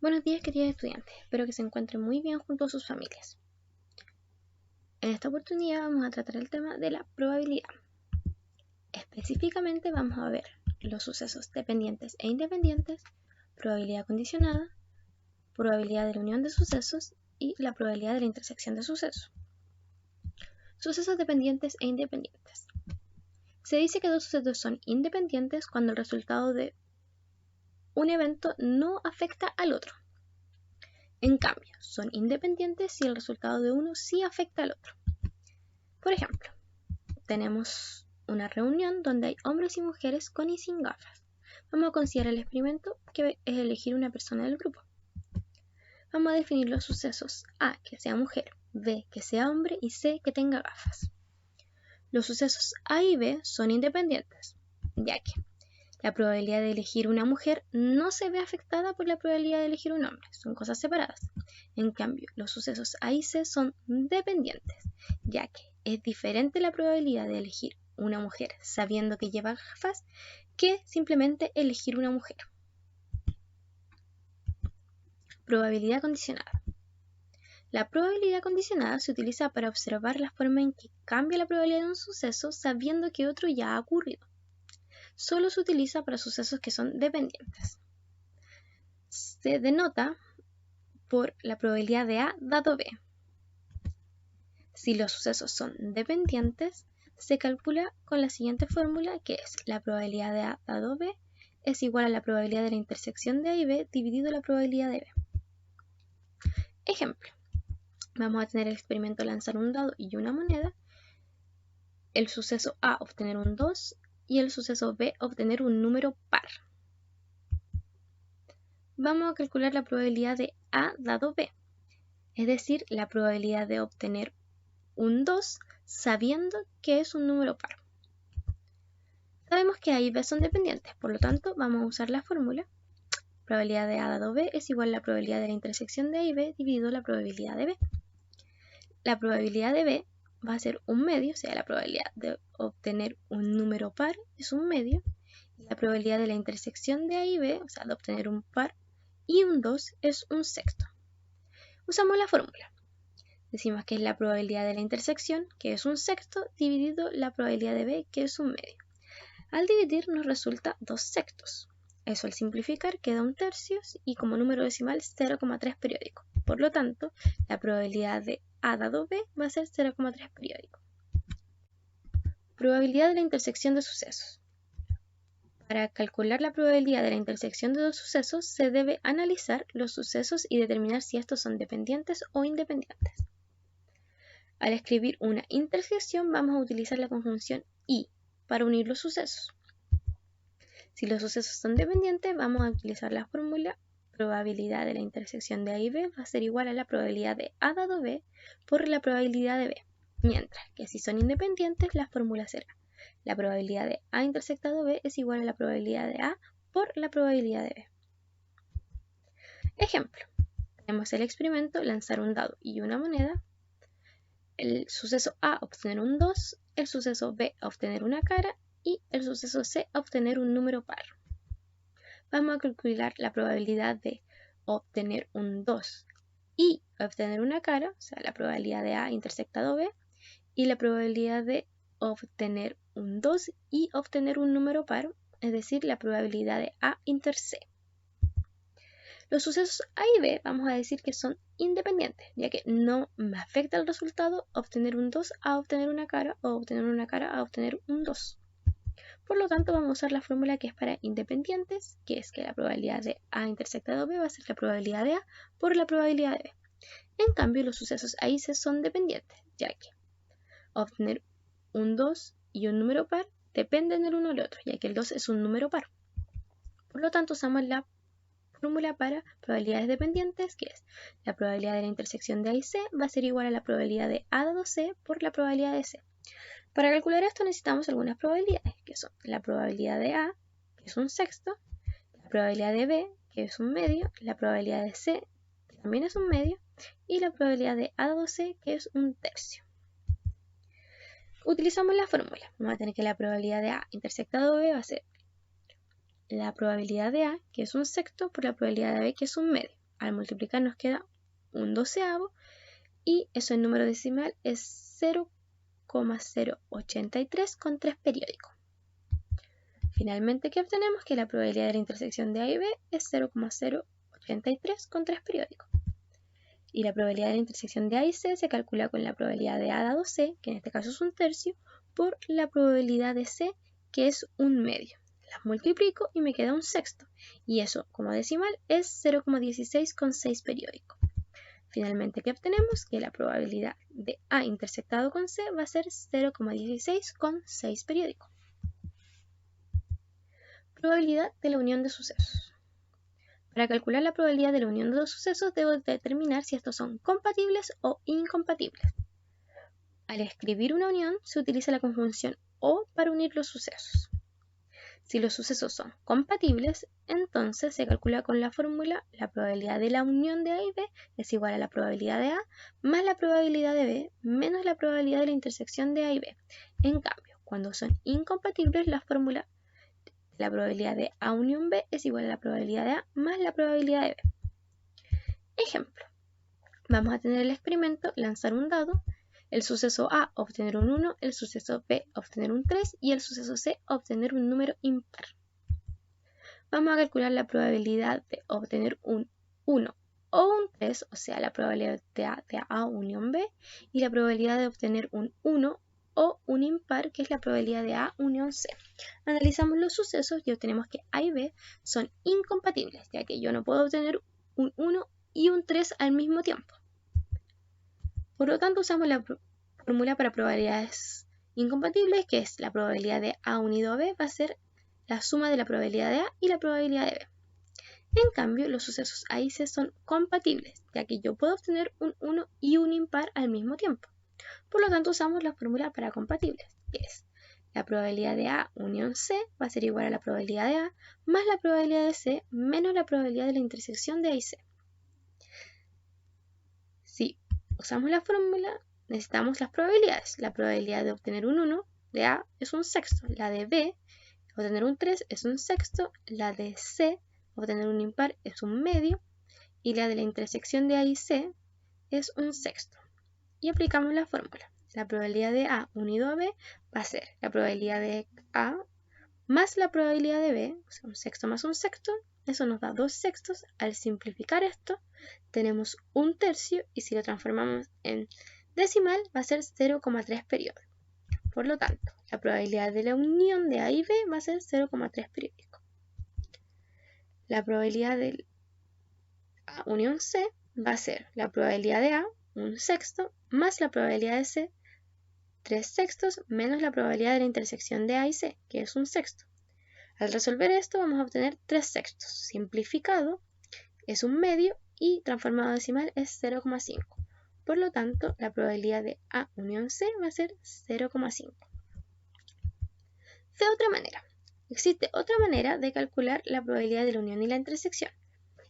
Buenos días, queridos estudiantes. Espero que se encuentren muy bien junto a sus familias. En esta oportunidad vamos a tratar el tema de la probabilidad. Específicamente vamos a ver los sucesos dependientes e independientes, probabilidad condicionada, probabilidad de la unión de sucesos y la probabilidad de la intersección de sucesos. Sucesos dependientes e independientes. Se dice que dos sucesos son independientes cuando el resultado de un evento no afecta al otro. En cambio, son independientes si el resultado de uno sí afecta al otro. Por ejemplo, tenemos una reunión donde hay hombres y mujeres con y sin gafas. Vamos a considerar el experimento que es elegir una persona del grupo. Vamos a definir los sucesos A, que sea mujer, B, que sea hombre y C, que tenga gafas. Los sucesos A y B son independientes, ya que la probabilidad de elegir una mujer no se ve afectada por la probabilidad de elegir un hombre, son cosas separadas. En cambio, los sucesos A y C son dependientes, ya que es diferente la probabilidad de elegir una mujer sabiendo que lleva gafas que simplemente elegir una mujer. Probabilidad condicionada. La probabilidad condicionada se utiliza para observar la forma en que cambia la probabilidad de un suceso sabiendo que otro ya ha ocurrido. Solo se utiliza para sucesos que son dependientes. Se denota por la probabilidad de A dado B. Si los sucesos son dependientes, se calcula con la siguiente fórmula, que es la probabilidad de A dado B es igual a la probabilidad de la intersección de A y B dividido la probabilidad de B. Ejemplo, vamos a tener el experimento lanzar un dado y una moneda, el suceso A obtener un 2 y el suceso B obtener un número par. Vamos a calcular la probabilidad de A dado B, es decir, la probabilidad de obtener un 2 sabiendo que es un número par. Sabemos que A y B son dependientes, por lo tanto vamos a usar la fórmula probabilidad de A dado B es igual a la probabilidad de la intersección de A y B dividido la probabilidad de B. La probabilidad de B va a ser un medio, o sea, la probabilidad de obtener un número par es un medio, y la probabilidad de la intersección de A y B, o sea, de obtener un par y un 2 es un sexto. Usamos la fórmula. Decimos que es la probabilidad de la intersección, que es un sexto, dividido la probabilidad de B, que es un medio. Al dividir nos resulta 2 sextos. Eso al simplificar queda un tercio y como número decimal 0,3 periódico. Por lo tanto, la probabilidad de A dado B va a ser 0,3 periódico. Probabilidad de la intersección de sucesos. Para calcular la probabilidad de la intersección de dos sucesos se debe analizar los sucesos y determinar si estos son dependientes o independientes. Al escribir una intersección vamos a utilizar la conjunción y para unir los sucesos. Si los sucesos son dependientes, vamos a utilizar la fórmula probabilidad de la intersección de A y B va a ser igual a la probabilidad de A dado B por la probabilidad de B. Mientras que si son independientes, la fórmula será la probabilidad de A intersectado B es igual a la probabilidad de A por la probabilidad de B. Ejemplo, tenemos el experimento lanzar un dado y una moneda, el suceso A obtener un 2, el suceso B obtener una cara y el suceso C obtener un número par. Vamos a calcular la probabilidad de obtener un 2 y obtener una cara, o sea, la probabilidad de A intersectado B, y la probabilidad de obtener un 2 y obtener un número par, es decir, la probabilidad de A inter C. Los sucesos A y B vamos a decir que son independientes, ya que no me afecta el resultado obtener un 2 a obtener una cara o obtener una cara a obtener un 2. Por lo tanto, vamos a usar la fórmula que es para independientes, que es que la probabilidad de A intersectado B va a ser la probabilidad de A por la probabilidad de B. En cambio, los sucesos A y C son dependientes, ya que obtener un 2 y un número par dependen del uno del otro, ya que el 2 es un número par. Por lo tanto, usamos la fórmula para probabilidades dependientes, que es la probabilidad de la intersección de A y C va a ser igual a la probabilidad de A dado C por la probabilidad de C. Para calcular esto necesitamos algunas probabilidades, que son la probabilidad de A, que es un sexto, la probabilidad de B, que es un medio, la probabilidad de C, que también es un medio, y la probabilidad de A dado C, que es un tercio. Utilizamos la fórmula. Vamos a tener que la probabilidad de A intersectado B va a ser la probabilidad de A, que es un sexto, por la probabilidad de B, que es un medio. al multiplicar nos queda un doceavo y eso en número decimal es 0,083 con 3 periódicos. Finalmente, ¿qué obtenemos? Que la probabilidad de la intersección de A y B es 0,083 con 3 periódicos. Y la probabilidad de la intersección de A y C se calcula con la probabilidad de A dado C, que en este caso es un tercio, por la probabilidad de C, que es un medio. Las multiplico y me queda un sexto. Y eso, como decimal, es 0,16 con 6 periódicos. Finalmente, ¿qué obtenemos? Que la probabilidad de A intersectado con C va a ser 0,16 con 6 periódicos. Probabilidad de la unión de sucesos. Para calcular la probabilidad de la unión de dos sucesos debo determinar si estos son compatibles o incompatibles. Al escribir una unión se utiliza la conjunción o para unir los sucesos. Si los sucesos son compatibles, entonces se calcula con la fórmula la probabilidad de la unión de A y B es igual a la probabilidad de A más la probabilidad de B menos la probabilidad de la intersección de A y B. En cambio, cuando son incompatibles, la fórmula la probabilidad de A unión B es igual a la probabilidad de A más la probabilidad de B. Ejemplo. Vamos a tener el experimento, lanzar un dado, el suceso A obtener un 1, el suceso B obtener un 3 y el suceso C obtener un número impar. Vamos a calcular la probabilidad de obtener un 1 o un 3, o sea, la probabilidad de A unión B, y la probabilidad de obtener un 1 o un impar, que es la probabilidad de A unión C. Analizamos los sucesos y obtenemos que A y B son incompatibles, ya que yo no puedo obtener un 1 y un 3 al mismo tiempo. Por lo tanto, usamos la fórmula para probabilidades incompatibles, que es la probabilidad de A unido a B va a ser la suma de la probabilidad de A y la probabilidad de B. En cambio, los sucesos A y C son compatibles, ya que yo puedo obtener un 1 y un impar al mismo tiempo. Por lo tanto, usamos la fórmula para compatibles, que es la probabilidad de A unión C va a ser igual a la probabilidad de A más la probabilidad de C menos la probabilidad de la intersección de A y C. Si usamos la fórmula, necesitamos las probabilidades. La probabilidad de obtener un 1 de A es un sexto, la de B, obtener un 3 es un sexto, la de C, obtener un impar es un medio, y la de la intersección de A y C es un sexto. Y aplicamos la fórmula. La probabilidad de A unido a B va a ser la probabilidad de A más la probabilidad de B, o sea, un sexto más un sexto, eso nos da 2 sextos. Al simplificar esto, tenemos un tercio y si lo transformamos en decimal va a ser 0,3 periódicos. Por lo tanto, la probabilidad de la unión de A y B va a ser 0,3 periódicos. La probabilidad de A unión C va a ser la probabilidad de A, un sexto, más la probabilidad de C, 3 sextos, menos la probabilidad de la intersección de A y C, que es un sexto. Al resolver esto vamos a obtener 3 sextos. Simplificado es un medio y transformado a decimal es 0,5. Por lo tanto, la probabilidad de A unión C va a ser 0,5. De otra manera, existe otra manera de calcular la probabilidad de la unión y la intersección,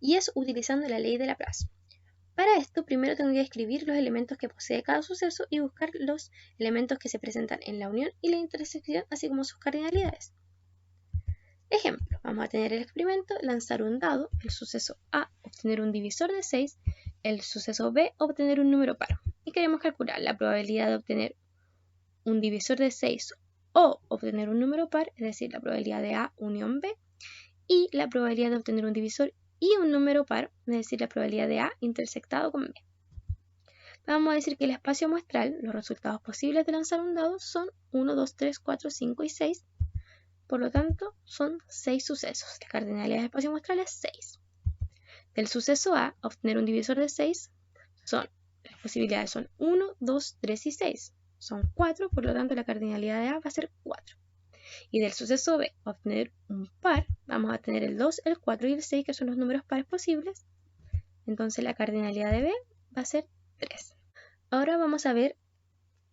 y es utilizando la ley de Laplace. Para esto, primero tengo que escribir los elementos que posee cada suceso y buscar los elementos que se presentan en la unión y la intersección, así como sus cardinalidades. Ejemplo, vamos a tener el experimento, lanzar un dado, el suceso A obtener un divisor de 6, el suceso B obtener un número par. Y queremos calcular la probabilidad de obtener un divisor de 6 o obtener un número par, es decir, la probabilidad de A unión B, y la probabilidad de obtener un divisor y un número par, es decir, la probabilidad de A intersectado con B. Vamos a decir que el espacio muestral, los resultados posibles de lanzar un dado son 1, 2, 3, 4, 5 y 6. Por lo tanto, son 6 sucesos. La cardinalidad del espacio muestral es 6. Del suceso A, obtener un divisor de 6, las posibilidades son 1, 2, 3 y 6. Son 4, por lo tanto la cardinalidad de A va a ser 4. Y del suceso B, obtener un par, vamos a tener el 2, el 4 y el 6, que son los números pares posibles. Entonces la cardinalidad de B va a ser 3. Ahora vamos a ver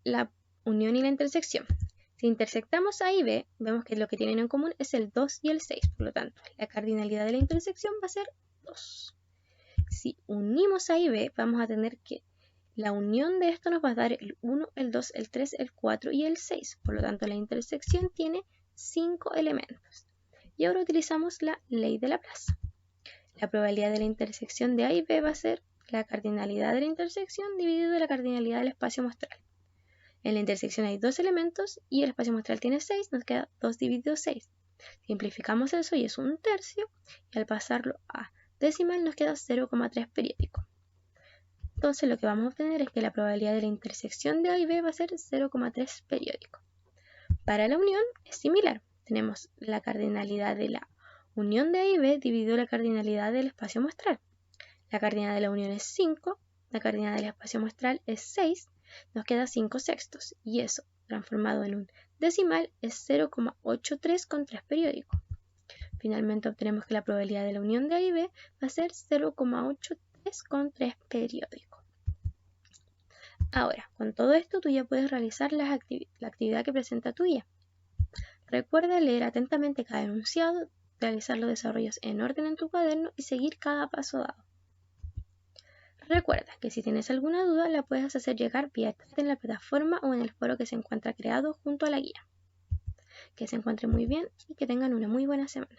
la unión y la intersección. Si intersectamos A y B, vemos que lo que tienen en común es el 2 y el 6. Por lo tanto, la cardinalidad de la intersección va a ser 2. Si unimos A y B, vamos a tener que la unión de esto nos va a dar el 1, el 2, el 3, el 4 y el 6. Por lo tanto, la intersección tiene 5 elementos. Y ahora utilizamos la ley de Laplace. La probabilidad de la intersección de A y B va a ser la cardinalidad de la intersección dividido la cardinalidad del espacio muestral. En la intersección hay 2 elementos y el espacio muestral tiene 6, nos queda 2 dividido 6. Simplificamos eso y es 1/3, y al pasarlo a decimal nos queda 0,3 periódico. Entonces lo que vamos a obtener es que la probabilidad de la intersección de A y B va a ser 0,3 periódico. Para la unión es similar. Tenemos la cardinalidad de la unión de A y B dividido la cardinalidad del espacio muestral. La cardinalidad de la unión es 5, la cardinalidad del espacio muestral es 6, nos queda 5/6 y eso transformado en un decimal es 0,83 con 3 periódico. Finalmente obtenemos que la probabilidad de la unión de A y B va a ser 0,83 con 3 periódico. Ahora, con todo esto tú ya puedes realizar la actividad que presenta tu guía. Recuerda leer atentamente cada enunciado, realizar los desarrollos en orden en tu cuaderno y seguir cada paso dado. Recuerda que si tienes alguna duda la puedes hacer llegar vía chat en la plataforma o en el foro que se encuentra creado junto a la guía. Que se encuentren muy bien y que tengan una muy buena semana.